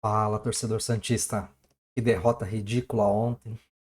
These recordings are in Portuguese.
Fala, torcedor santista. Que derrota ridícula ontem. O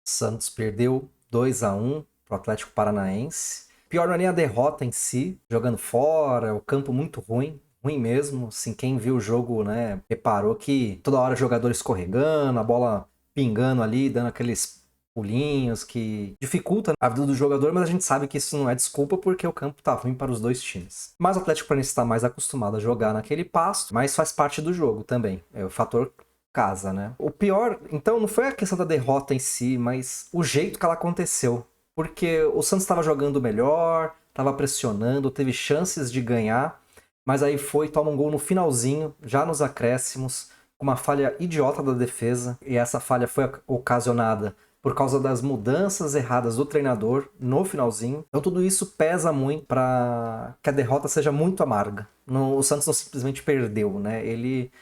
Santos perdeu 2-1 pro Atlético Paranaense. Pior não é nem a derrota em si, jogando fora, o campo muito ruim, ruim mesmo. Assim, quem viu o jogo, né, reparou que toda hora jogador escorregando, a bola pingando ali, dando aqueles pulinhos que dificulta a vida do jogador, mas a gente sabe que isso não é desculpa porque o campo tá ruim para os dois times. Mas o Atlético Paranaense está mais acostumado a jogar naquele pasto, mas faz parte do jogo também. É o fator casa, né? O pior, então, não foi a questão da derrota em si, mas o jeito que ela aconteceu. Porque o Santos estava jogando melhor, estava pressionando, teve chances de ganhar, mas aí foi, toma um gol no finalzinho, já nos acréscimos, com uma falha idiota da defesa, e essa falha foi ocasionada por causa das mudanças erradas do treinador no finalzinho. Então tudo isso pesa muito para que a derrota seja muito amarga. O Santos não simplesmente perdeu, né? Ele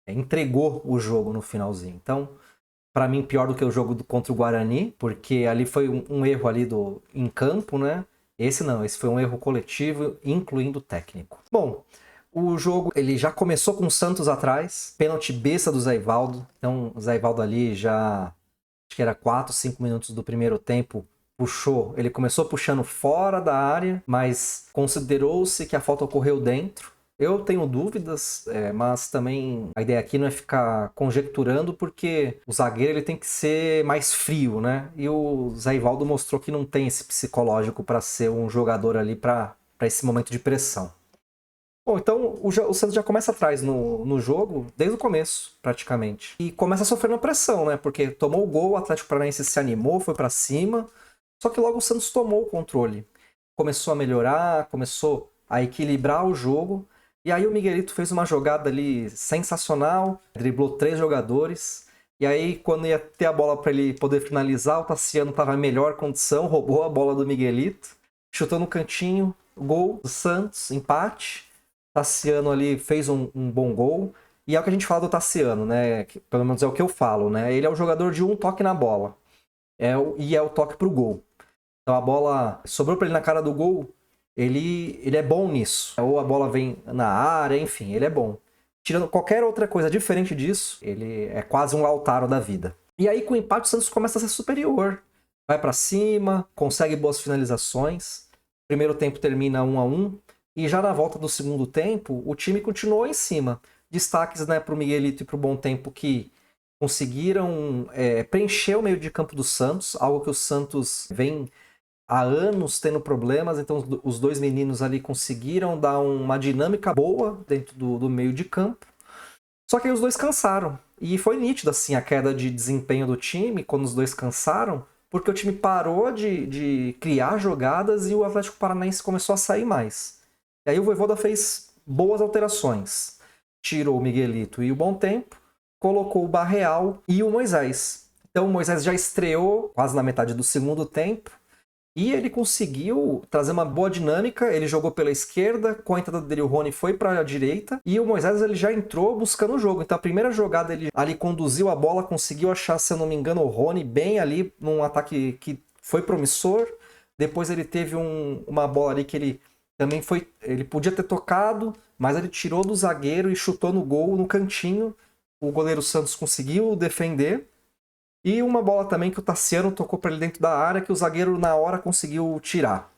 entregou o jogo no finalzinho. Então, para mim, pior do que o jogo contra o Guarani, porque ali foi um erro ali em campo, né? Esse não, esse foi um erro coletivo, incluindo o técnico. Bom, o jogo ele já começou com o Santos atrás, pênalti besta do Zé Ivaldo. Então, o Zé Ivaldo ali já, acho que era 4, 5 minutos do primeiro tempo, puxou. Ele começou puxando fora da área, mas considerou-se que a falta ocorreu dentro. Eu tenho dúvidas, mas também a ideia aqui não é ficar conjecturando, porque o zagueiro ele tem que ser mais frio, né? E o Zé Ivaldo mostrou que não tem esse psicológico para ser um jogador ali para esse momento de pressão. Bom, então o Santos já começa atrás no jogo, desde o começo, praticamente. E começa sofrendo pressão, né? Porque tomou o gol, o Atlético Paranaense se animou, foi para cima. Só que logo o Santos tomou o controle. Começou a melhorar, começou a equilibrar o jogo. E aí o Miguelito fez uma jogada ali sensacional, driblou 3 jogadores. E aí, quando ia ter a bola para ele poder finalizar, o Tassiano estava em melhor condição, roubou a bola do Miguelito, chutou no cantinho, gol do Santos, empate. Tassiano ali fez um bom gol. E é o que a gente fala do Tassiano, né? Que, pelo menos é o que eu falo, né? Ele é o jogador de um toque na bola. E é o toque pro gol. Então a bola sobrou para ele na cara do gol, ele é bom nisso. Ou a bola vem na área, enfim, ele é bom. Tirando qualquer outra coisa diferente disso, ele é quase um Lautaro da vida. E aí com o empate o Santos começa a ser superior. Vai para cima, consegue boas finalizações. Primeiro tempo termina 1-1 e já na volta do segundo tempo o time continuou em cima. Destaques, né, para o Miguelito e para o Bom Tempo, que conseguiram preencher o meio de campo do Santos, algo que o Santos vem há anos tendo problemas, então os dois meninos ali conseguiram dar uma dinâmica boa dentro do meio de campo. Só que aí os dois cansaram. E foi nítido assim a queda de desempenho do time quando os dois cansaram, porque o time parou de criar jogadas e o Atlético Paranaense começou a sair mais. E aí o Vojvoda fez boas alterações. Tirou o Miguelito e o Bom Tempo, colocou o Barreal e o Moisés. Então o Moisés já estreou quase na metade do segundo tempo, e ele conseguiu trazer uma boa dinâmica. Ele jogou pela esquerda, com a entrada dele o Rony foi para a direita, e o Moisés ele já entrou buscando o jogo. Então a primeira jogada ele ali conduziu a bola, conseguiu achar, se eu não me engano, o Rony bem ali num ataque que foi promissor. Depois ele teve uma bola ali que ele também foi, ele podia ter tocado, mas ele tirou do zagueiro e chutou no gol no cantinho. O goleiro Santos conseguiu defender. E uma bola também que o Tassiano tocou para ele dentro da área, que o zagueiro na hora conseguiu tirar.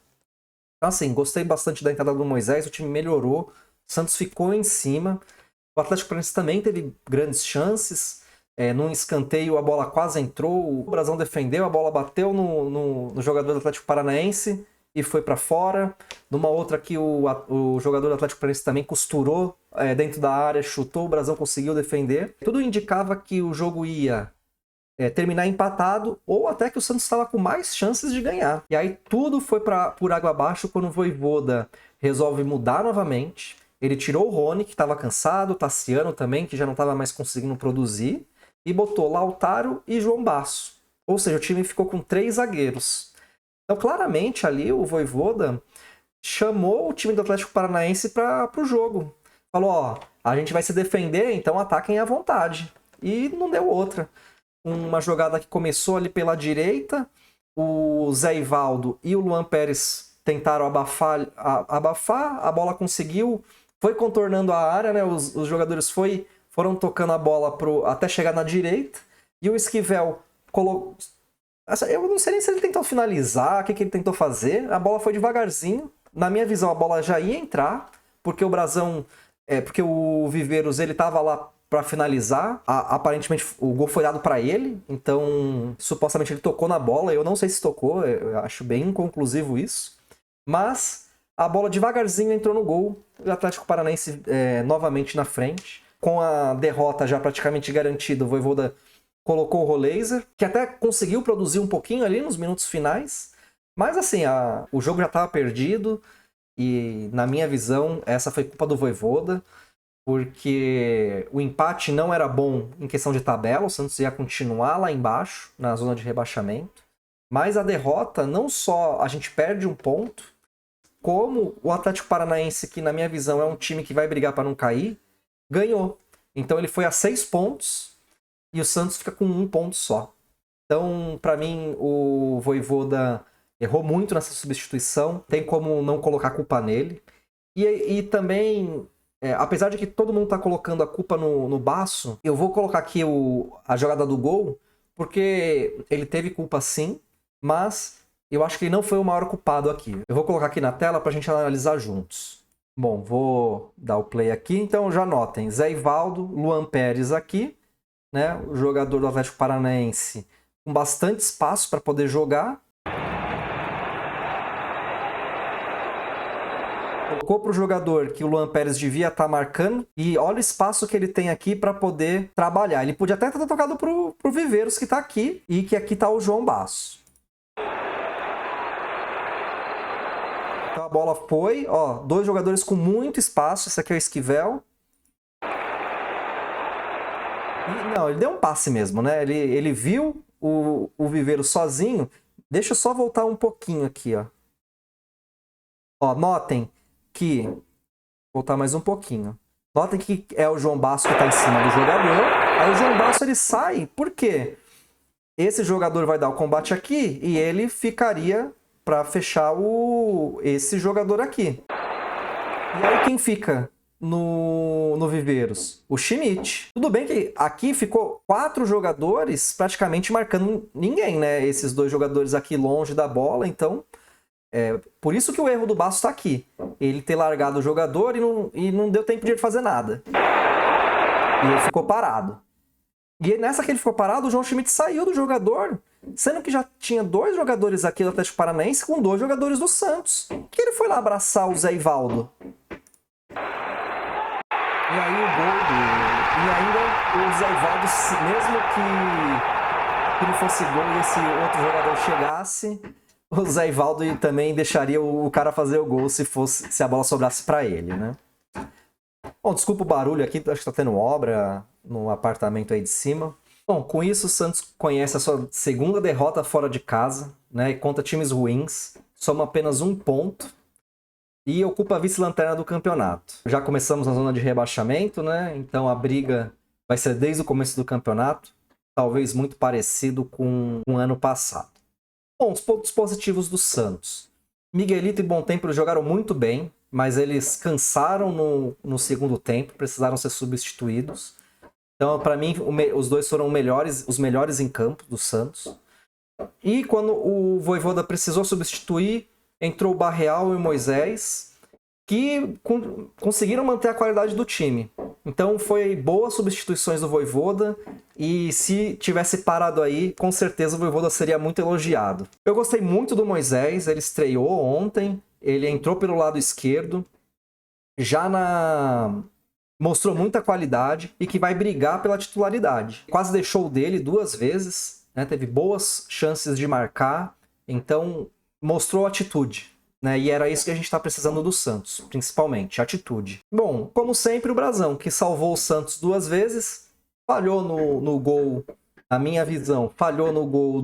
Então, assim, gostei bastante da entrada do Moisés, o time melhorou, o Santos ficou em cima. O Atlético Paranaense também teve grandes chances. Num escanteio a bola quase entrou, o Brasão defendeu, a bola bateu no jogador do Atlético Paranaense e foi para fora. Numa outra que o jogador do Atlético Paranaense também costurou dentro da área, chutou, o Brasão conseguiu defender. Tudo indicava que o jogo ia terminar empatado, ou até que o Santos estava com mais chances de ganhar. E aí tudo foi por água abaixo quando o Vojvoda resolve mudar novamente. Ele tirou o Rony, que estava cansado, o Tassiano também, que já não estava mais conseguindo produzir, e botou Lautaro e João Basso. Ou seja, o time ficou com 3 zagueiros. Então, claramente, ali o Vojvoda chamou o time do Atlético Paranaense para o jogo. Falou, ó, a gente vai se defender, então ataquem à vontade. E não deu outra. Uma jogada que começou ali pela direita, o Zé Ivaldo e o Luan Pérez tentaram abafar, a bola conseguiu, foi contornando a área, né? Os jogadores foi foram tocando a bola até chegar na direita, e o Esquivel colocou... Eu não sei nem se ele tentou finalizar, o que ele tentou fazer, a bola foi devagarzinho, na minha visão a bola já ia entrar, porque o Brasão, porque o Viveiros ele tava lá para finalizar, aparentemente o gol foi dado para ele, então supostamente ele tocou na bola, eu não sei se tocou, eu acho bem inconclusivo isso, mas a bola devagarzinho entrou no gol, o Atlético Paranaense novamente na frente, com a derrota já praticamente garantida, o Vojvoda colocou o Roleiser, que até conseguiu produzir um pouquinho ali nos minutos finais, mas assim, o jogo já estava perdido, e na minha visão, essa foi culpa do Vojvoda, porque o empate não era bom em questão de tabela, o Santos ia continuar lá embaixo, na zona de rebaixamento, mas a derrota, não só a gente perde um ponto, como o Atlético Paranaense, que na minha visão é um time que vai brigar para não cair, ganhou. Então ele foi a 6 pontos, e o Santos fica com 1 ponto só. Então, para mim, o Vojvoda errou muito nessa substituição. Tem como não colocar a culpa nele. E também, apesar de que todo mundo está colocando a culpa no Basso, eu vou colocar aqui a jogada do gol, porque ele teve culpa sim, mas eu acho que ele não foi o maior culpado aqui. Eu vou colocar aqui na tela para a gente analisar juntos. Bom, vou dar o play aqui. Então, já notem, Zé Ivaldo, Luan Pérez aqui, né, o jogador do Atlético Paranaense com bastante espaço para poder jogar. Colocou para o jogador que o Luan Pérez devia estar marcando, e olha o espaço que ele tem aqui para poder trabalhar. Ele podia até ter tocado para o Viveiros que está aqui, e que aqui está o João Basso. Então a bola foi, ó, 2 jogadores com muito espaço, esse aqui é o Esquivel. Não, ele deu um passe mesmo, né? Ele viu o Viveiro sozinho. Deixa eu só voltar um pouquinho aqui, ó. Ó, notem que... Voltar mais um pouquinho. Notem que é o João Basso que está em cima do jogador. Aí o João Basso ele sai. Por quê? Esse jogador vai dar o combate aqui e ele ficaria para fechar esse jogador aqui. E aí quem fica no Viveiros? O Schmidt. Tudo bem que aqui ficou 4 jogadores praticamente marcando ninguém, né? Esses 2 jogadores aqui longe da bola, então... por isso que o erro do Basso está aqui. Ele ter largado o jogador e não deu tempo de ele fazer nada. E ele ficou parado. E nessa que ele ficou parado, o João Schmidt saiu do jogador, sendo que já tinha 2 jogadores aqui do Atlético Paranaense com 2 jogadores do Santos. Que ele foi lá abraçar o Zé Ivaldo. E aí o gol E ainda o Zé Ivaldo, mesmo que não fosse gol e esse outro jogador chegasse, o Zé Ivaldo também deixaria o cara fazer o gol se a bola sobrasse para ele, né? Bom, desculpa o barulho aqui, acho que tá tendo obra no apartamento aí de cima. Bom, com isso o Santos conhece a sua segunda derrota fora de casa, né? E contra times ruins, soma apenas 1 ponto e ocupa a vice-lanterna do campeonato. Já começamos na zona de rebaixamento, né? Então a briga vai ser desde o começo do campeonato, talvez muito parecido com o ano passado. Bom, os pontos positivos do Santos. Miguelito e Bontempo jogaram muito bem, mas eles cansaram no segundo tempo, precisaram ser substituídos. Então, para mim, os dois foram os melhores em campo do Santos. E quando o Vojvoda precisou substituir, entrou o Barreal e o Moisés, que conseguiram manter a qualidade do time. Então, foi boas substituições do Vojvoda, e se tivesse parado aí, com certeza o Vojvoda seria muito elogiado. Eu gostei muito do Moisés, ele estreou ontem, ele entrou pelo lado esquerdo, mostrou muita qualidade e que vai brigar pela titularidade. Quase deixou o dele 2 vezes, né? Teve boas chances de marcar, então mostrou atitude, né? E era isso que a gente está precisando do Santos, principalmente, atitude. Bom, como sempre, o Brasão, que salvou o Santos 2 vezes, falhou no gol, na minha visão, falhou no gol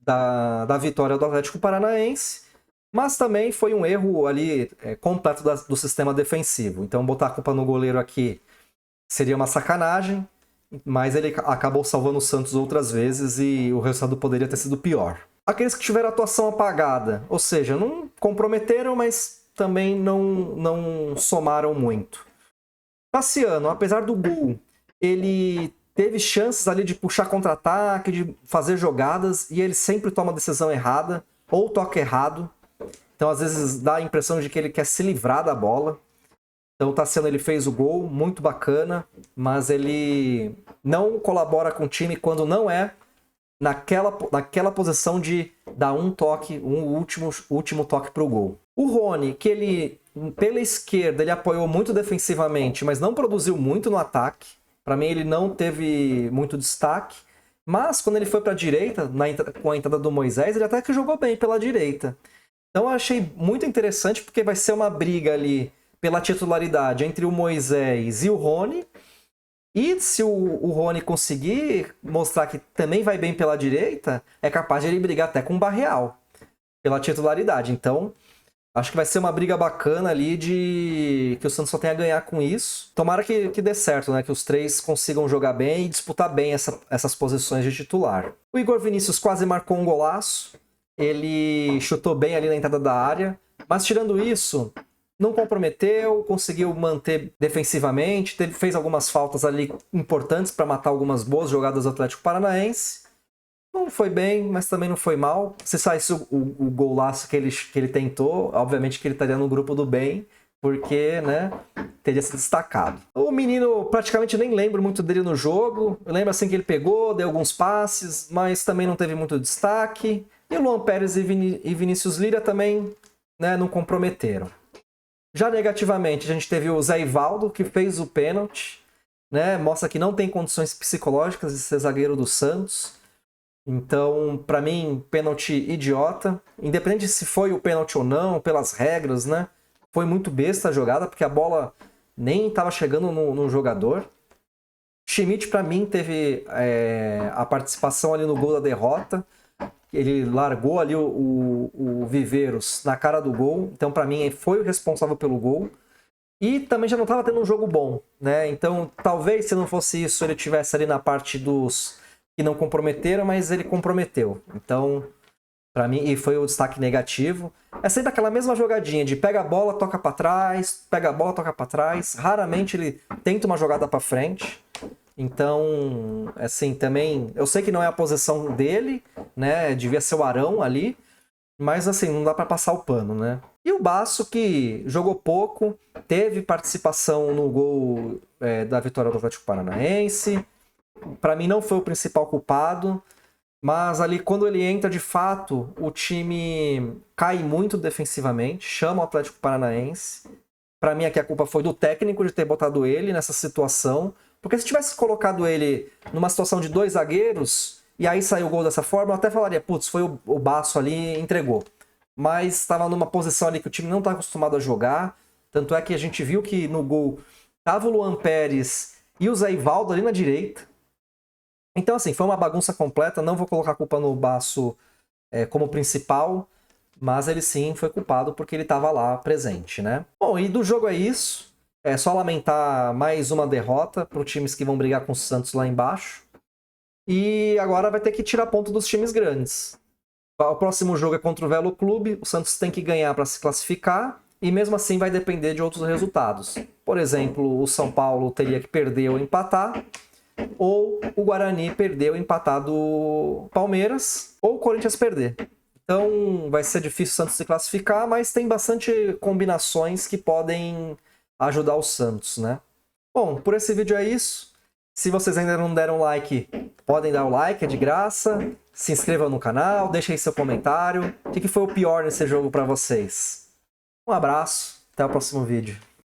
da vitória do Atlético Paranaense, mas também foi um erro ali completo do sistema defensivo. Então botar a culpa no goleiro aqui seria uma sacanagem, mas ele acabou salvando o Santos outras vezes e o resultado poderia ter sido pior. Aqueles que tiveram atuação apagada, ou seja, não comprometeram, mas também não somaram muito. Tassiano, apesar do gol, ele teve chances ali de puxar contra-ataque, de fazer jogadas, e ele sempre toma a decisão errada, ou toca errado. Então, às vezes, dá a impressão de que ele quer se livrar da bola. Então, o Tassiano, ele fez o gol, muito bacana, mas ele não colabora com o time quando não é naquela posição de dar um toque, último toque para o gol. O Rony, que ele, pela esquerda, ele apoiou muito defensivamente, mas não produziu muito no ataque. Para mim, ele não teve muito destaque. Mas, quando ele foi para a direita, com a entrada do Moisés, ele até que jogou bem pela direita. Então, eu achei muito interessante, porque vai ser uma briga ali pela titularidade entre o Moisés e o Rony. E se o Rony conseguir mostrar que também vai bem pela direita, é capaz de ele brigar até com o Barreal pela titularidade. Então, acho que vai ser uma briga bacana ali de que o Santos só tem a ganhar com isso. Tomara que dê certo, né? Que os três consigam jogar bem e disputar bem essas posições de titular. O Igor Vinícius quase marcou um golaço. Ele chutou bem ali na entrada da área. Mas tirando isso, não comprometeu, conseguiu manter defensivamente, fez algumas faltas ali importantes para matar algumas boas jogadas do Atlético Paranaense. Não foi bem, mas também não foi mal. Se saísse o golaço que ele tentou, obviamente que ele estaria no grupo do bem, porque, né, teria se destacado. O menino, praticamente nem lembro muito dele no jogo. Eu lembro assim que ele pegou, deu alguns passes, mas também não teve muito destaque. E o Luan Pérez e Vinícius Lira também, né, não comprometeram. Já negativamente, a gente teve o Zé Ivaldo, que fez o pênalti, né? Mostra que não tem condições psicológicas de ser zagueiro do Santos. Então, para mim, pênalti idiota. Independente se foi o pênalti ou não, pelas regras, né? Foi muito besta a jogada, porque a bola nem estava chegando no jogador. Schmidt, para mim, teve a participação ali no gol da derrota. Ele largou ali o Viveiros na cara do gol. Então, para mim, foi o responsável pelo gol. E também já não estava tendo um jogo bom, né? Então, talvez, se não fosse isso, ele tivesse ali na parte dos que não comprometeram, mas ele comprometeu. Então, para mim, e foi o destaque negativo. É sempre aquela mesma jogadinha de pega a bola, toca para trás, pega a bola, toca para trás. Raramente ele tenta uma jogada para frente. Então, assim, também... Eu sei que não é a posição dele, né? Devia ser o Arão ali. Mas, assim, não dá para passar o pano, né? E o Basso, que jogou pouco, teve participação no gol da vitória do Atlético Paranaense. Para mim, não foi o principal culpado. Mas ali, quando ele entra, de fato, o time cai muito defensivamente. Chama o Atlético Paranaense. Para mim, aqui a culpa foi do técnico de ter botado ele nessa situação. Porque se tivesse colocado ele numa situação de dois zagueiros, e aí saiu o gol dessa forma, eu até falaria, putz, foi o Basso ali e entregou. Mas estava numa posição ali que o time não está acostumado a jogar. Tanto é que a gente viu que no gol estava o Luan Pérez e o Zé Ivaldo ali na direita. Então, assim, foi uma bagunça completa. Não vou colocar a culpa no Basso como principal, mas ele sim foi culpado porque ele estava lá presente, né? Bom, e do jogo é isso. É só lamentar mais uma derrota para os times que vão brigar com o Santos lá embaixo. E agora vai ter que tirar ponto dos times grandes. O próximo jogo é contra o Velo Clube. O Santos tem que ganhar para se classificar. E mesmo assim vai depender de outros resultados. Por exemplo, o São Paulo teria que perder ou empatar. Ou o Guarani perder ou empatar do Palmeiras. Ou o Corinthians perder. Então vai ser difícil o Santos se classificar, mas tem bastante combinações que podem ajudar o Santos, né? Bom, por esse vídeo é isso. Se vocês ainda não deram like, podem dar o like, é de graça. Se inscrevam no canal, deixem aí seu comentário. O que foi o pior nesse jogo para vocês? Um abraço, até o próximo vídeo.